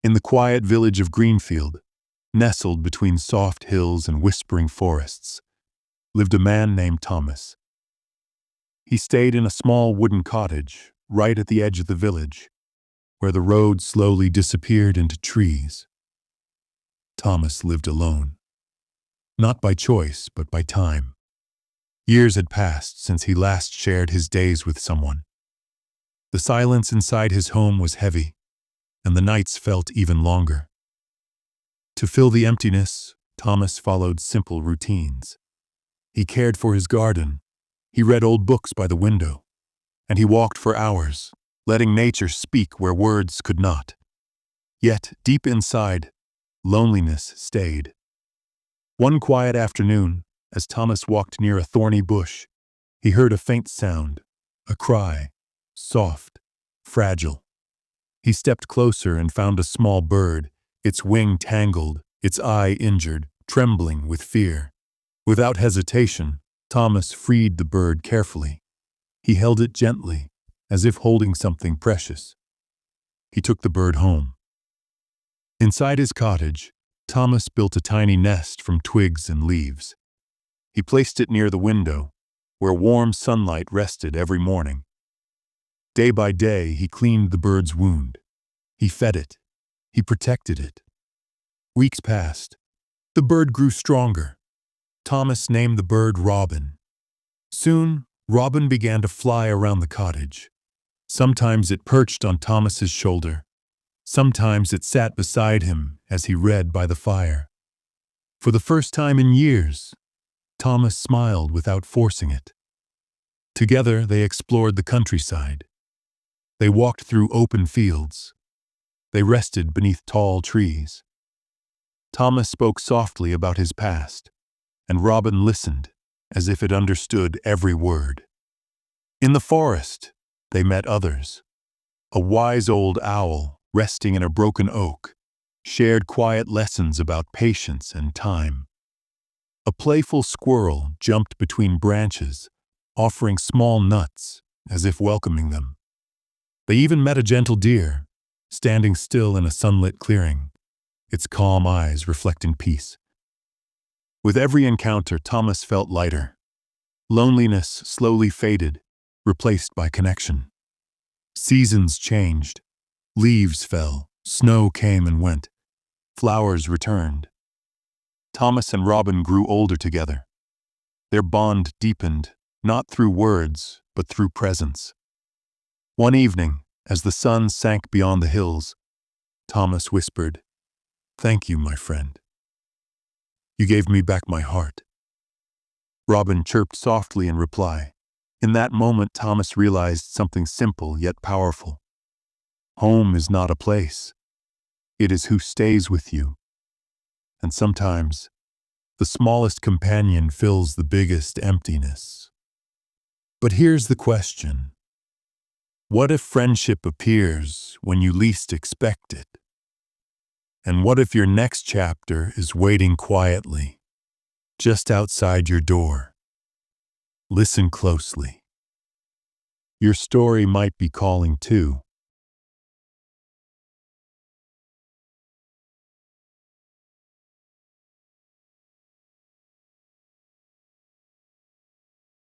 In the quiet village of Greenfield, nestled between soft hills and whispering forests, lived a man named Thomas. He stayed in a small wooden cottage right at the edge of the village, where the road slowly disappeared into trees. Thomas lived alone, not by choice but by time. Years had passed since he last shared his days with someone. The silence inside his home was heavy, and the nights felt even longer. To fill the emptiness, Thomas followed simple routines. He cared for his garden, he read old books by the window, and he walked for hours, letting nature speak where words could not. Yet, deep inside, loneliness stayed. One quiet afternoon, as Thomas walked near a thorny bush, he heard a faint sound, a cry, soft, fragile. He stepped closer and found a small bird, its wing tangled, its eye injured, trembling with fear. Without hesitation, Thomas freed the bird carefully. He held it gently, as if holding something precious. He took the bird home. Inside his cottage, Thomas built a tiny nest from twigs and leaves. He placed it near the window, where warm sunlight rested every morning. Day by day, he cleaned the bird's wound. He fed it. He protected it. Weeks passed. The bird grew stronger. Thomas named the bird Robin. Soon, Robin began to fly around the cottage. Sometimes it perched on Thomas's shoulder. Sometimes it sat beside him as he read by the fire. For the first time in years, Thomas smiled without forcing it. Together, they explored the countryside. They walked through open fields. They rested beneath tall trees. Thomas spoke softly about his past, and Robin listened as if it understood every word. In the forest, they met others. A wise old owl, resting in a broken oak, shared quiet lessons about patience and time. A playful squirrel jumped between branches, offering small nuts as if welcoming them. They even met a gentle deer, standing still in a sunlit clearing, its calm eyes reflecting peace. With every encounter, Thomas felt lighter. Loneliness slowly faded, replaced by connection. Seasons changed. Leaves fell, snow came and went. Flowers returned. Thomas and Robin grew older together. Their bond deepened, not through words, but through presence. One evening, as the sun sank beyond the hills, Thomas whispered, "Thank you, my friend. You gave me back my heart." Robin chirped softly in reply. In that moment, Thomas realized something simple yet powerful. Home is not a place. It is who stays with you. And sometimes, the smallest companion fills the biggest emptiness. But here's the question. What if friendship appears when you least expect it? And what if your next chapter is waiting quietly, just outside your door? Listen closely. Your story might be calling too.